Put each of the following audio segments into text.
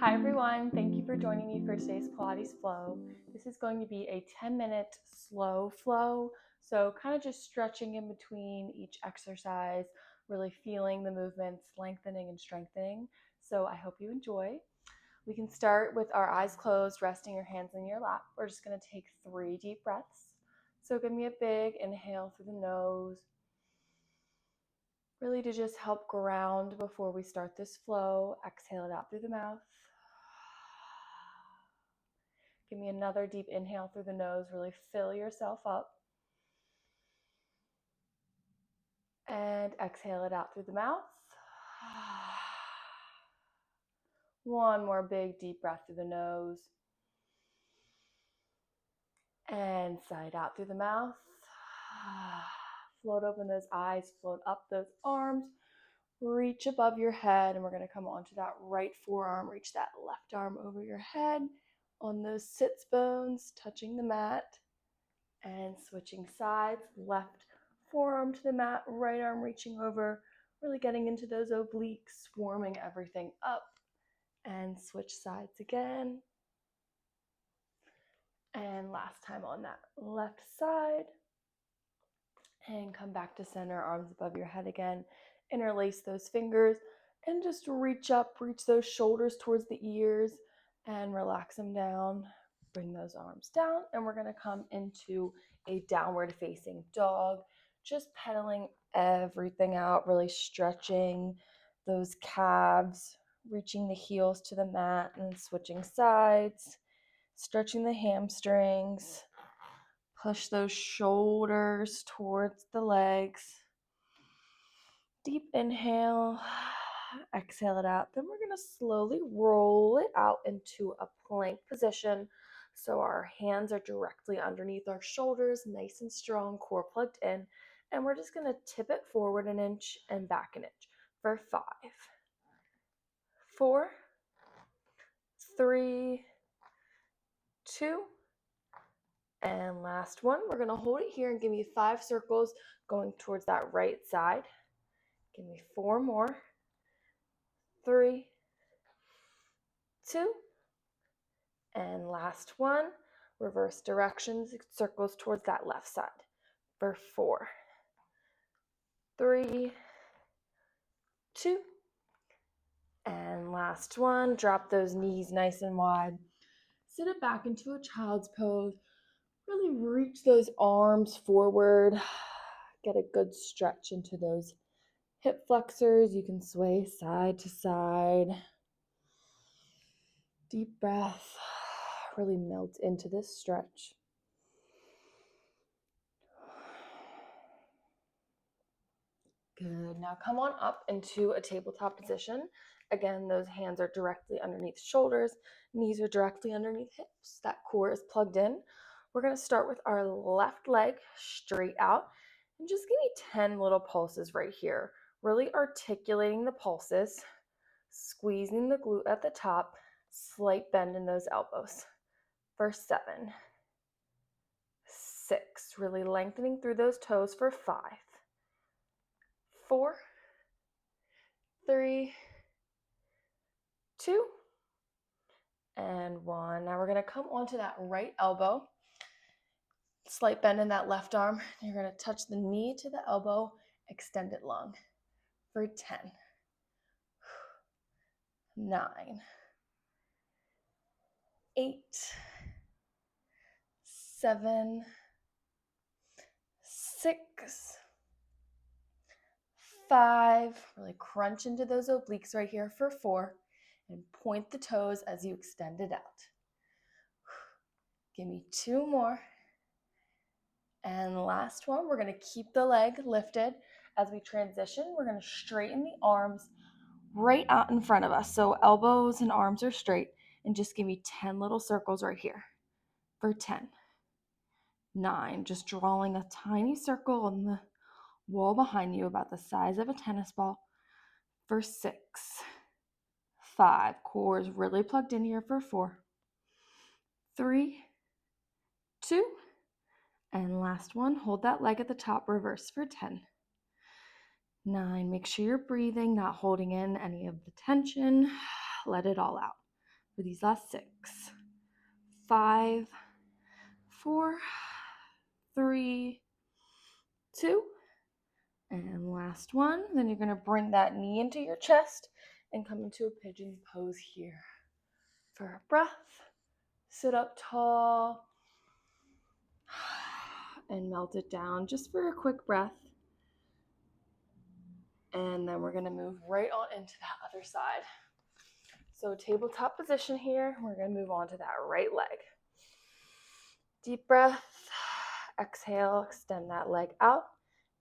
Hi everyone, thank you for joining me for today's Pilates flow. This is going to be a 10-minute slow flow, so kind of just stretching in between each exercise, really feeling the movements lengthening and strengthening. So I hope you enjoy. We can start with our eyes closed, resting your hands in your lap. We're just going to take 3 deep breaths. So give me a big inhale through the nose, really to just help ground before we start this flow. Exhale it out through the mouth. Give me another deep inhale through the nose. Really fill yourself up. And exhale it out through the mouth. One more big deep breath through the nose. And sigh it out through the mouth. Float open those eyes, float up those arms. Reach above your head, and we're going to come onto that right forearm. Reach that left arm over your head on those sits bones, touching the mat. And switching sides, left forearm to the mat, right arm reaching over, really getting into those obliques, warming everything up. And switch sides again. And last time on that left side. And come back to center, arms above your head again. Interlace those fingers and just reach up, reach those shoulders towards the ears and relax them down. Bring those arms down, and we're going to come into a downward facing dog, just pedaling everything out, really stretching those calves, reaching the heels to the mat and switching sides, stretching the hamstrings. Push those shoulders towards the legs. Deep inhale, exhale it out. Then we're going to slowly roll it out into a plank position. So our hands are directly underneath our shoulders, nice and strong, core plugged in. And we're just going to tip it forward an inch and back an inch for 5, 4, 3, 2, and last one. We're going to hold it here and give me 5 circles going towards that right side. Give me 4 more. 3, 2, and last one. Reverse directions, circles towards that left side for 4, 3, 2, and last one. Drop those knees nice and wide. Sit it back into a child's pose. Really reach those arms forward. Get a good stretch into those hip flexors. You can sway side to side. Deep breath. Really melt into this stretch. Good. Now come on up into a tabletop position. Again, those hands are directly underneath shoulders. Knees are directly underneath hips. That core is plugged in. We're going to start with our left leg straight out. And just give me 10 little pulses right here. Really articulating the pulses. Squeezing the glute at the top. Slight bend in those elbows. For 7, 6. Really lengthening through those toes for 5, 4, 3, 2, and 1. Now we're going to come onto that right elbow. Slight bend in that left arm. You're going to touch the knee to the elbow. Extend it long for 10, 9, 8, 7, 6, 5. Really crunch into those obliques right here for 4. And point the toes as you extend it out. Give me 2 more. And last one, we're going to keep the leg lifted. As we transition, we're going to straighten the arms right out in front of us. So elbows and arms are straight. And just give me 10 little circles right here for 10, 9. Just drawing a tiny circle on the wall behind you about the size of a tennis ball for 6, 5. Core is really plugged in here for 4, 3, 2, and last one. Hold that leg at the top, reverse for 10, 9. Make sure you're breathing, not holding in any of the tension. Let it all out. for these last 6. 5, 4, 3, 2, and last one. Then you're going to bring that knee into your chest and come into a pigeon pose here. For a breath, sit up tall and melt it down just for a quick breath. And then we're going to move right on into that other side. So tabletop position here. We're going to move on to that right leg. Deep breath. Exhale, extend that leg out.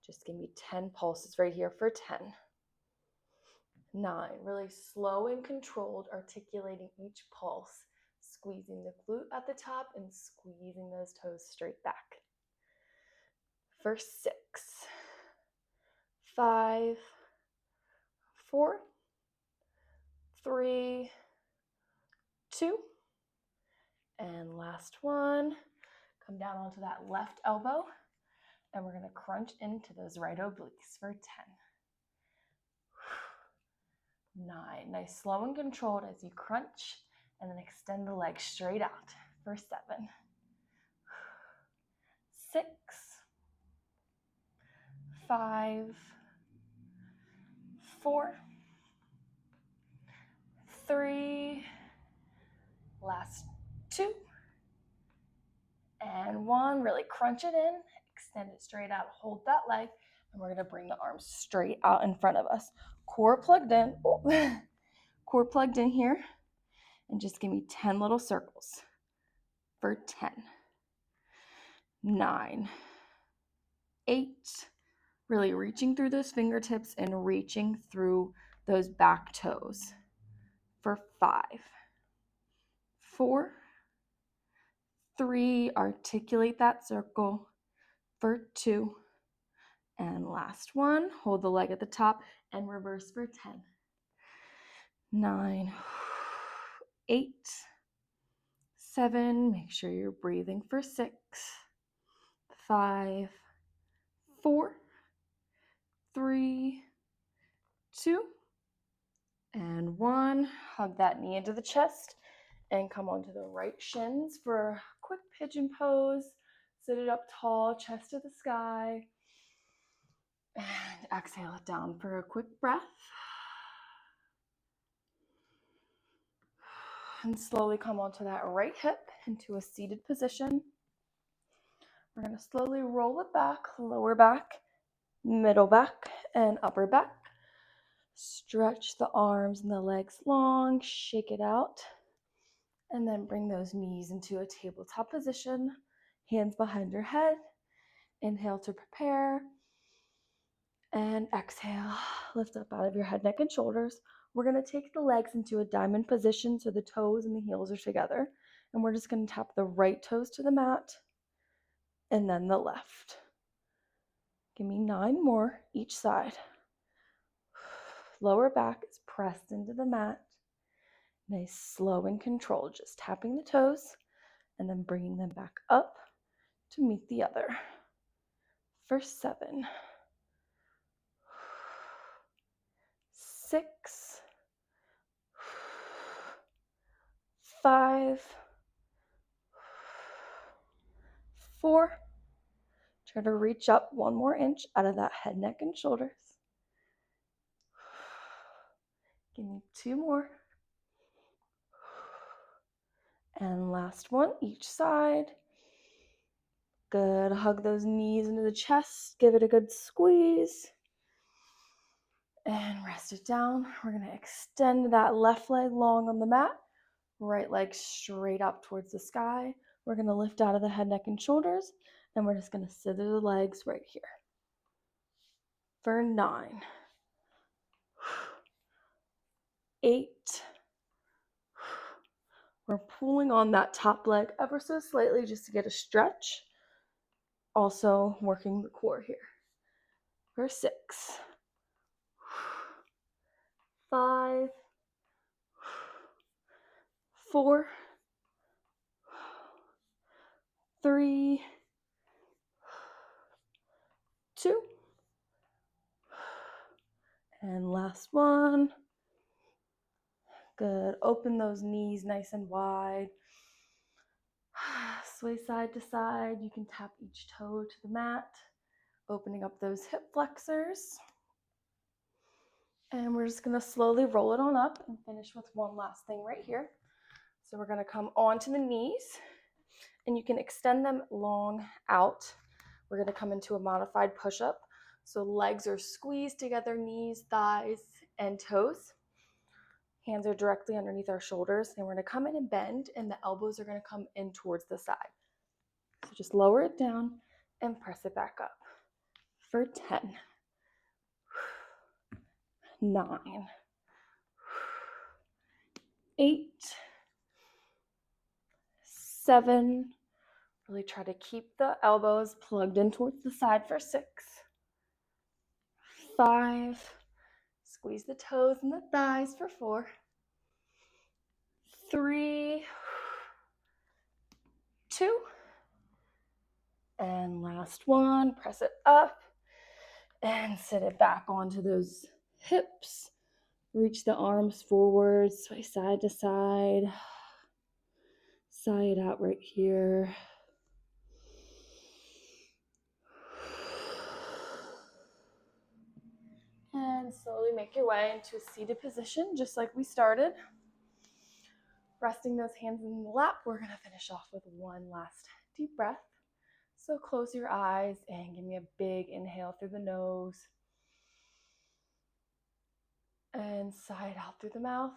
Just give me 10 pulses right here for 10. 9, really slow and controlled, articulating each pulse, squeezing the glute at the top and squeezing those toes straight back. For 6, 5, 4, 3, 2, and last one. Come down onto that left elbow, and we're going to crunch into those right obliques for 10. 9, nice, slow and controlled as you crunch, and then extend the leg straight out for 7. 6, 5, 4, 3, last 2, and 1. Really crunch it in, extend it straight out, hold that leg, and we're going to bring the arms straight out in front of us. Core plugged in. Core plugged in here, and just give me 10 little circles for 10. 9, 8, really reaching through those fingertips and reaching through those back toes for 5, 4, 3, articulate that circle for 2, and last one, hold the leg at the top and reverse for 10. 9, 8, 7, make sure you're breathing for 6, 5, 4, 3, 2, and 1. Hug that knee into the chest and come onto the right shins for a quick pigeon pose. Sit it up tall, chest to the sky, and exhale it down for a quick breath. And slowly come onto that right hip into a seated position. We're going to slowly roll it back, lower back, middle back, and upper back. Stretch the arms and the legs long, shake it out, and then bring those knees into a tabletop position, hands behind your head. Inhale to prepare, and exhale, lift up out of your head, neck, and shoulders. We're going to take the legs into a diamond position so the toes and the heels are together, and we're just going to tap the right toes to the mat and then the left. Give me 9 more each side. Lower back is pressed into the mat. Nice, slow and controlled, just tapping the toes and then bringing them back up to meet the other. For 7, 6, 5, 4. Try to reach up 1 more inch out of that head, neck, and shoulders. Give me 2 more. And last one, each side. Good. Hug those knees into the chest. Give it a good squeeze. And rest it down. We're going to extend that left leg long on the mat. Right leg straight up towards the sky. We're going to lift out of the head, neck, and shoulders. And we're just going to scissor the legs right here. For 9, 8. We're pulling on that top leg ever so slightly just to get a stretch. Also working the core here. For 6, 5, 4, 3, 2, and last one. Good. Open those knees nice and wide. Sway side to side. You can tap each toe to the mat, opening up those hip flexors. And we're just going to slowly roll it on up and finish with one last thing right here. So we're going to come onto the knees, and you can extend them long out. We're going to come into a modified push-up. So legs are squeezed together, knees, thighs, and toes. Hands are directly underneath our shoulders, and we're going to come in and bend, and the elbows are going to come in towards the side. So just lower it down and press it back up for 10, 9, 8, 7. Really try to keep the elbows plugged in towards the side for 6, 5. Squeeze the toes and the thighs for 4, 3, 2, and last one. Press it up and sit it back onto those hips. Reach the arms forward, sway side to side. Sigh it out right here. And slowly make your way into a seated position, just like we started. Resting those hands in the lap, we're going to finish off with one last deep breath. So close your eyes and give me a big inhale through the nose. And sigh it out through the mouth.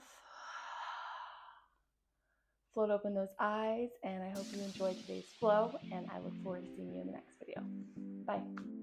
Float open those eyes, and I hope you enjoyed today's flow, and I look forward to seeing you in the next video. Bye.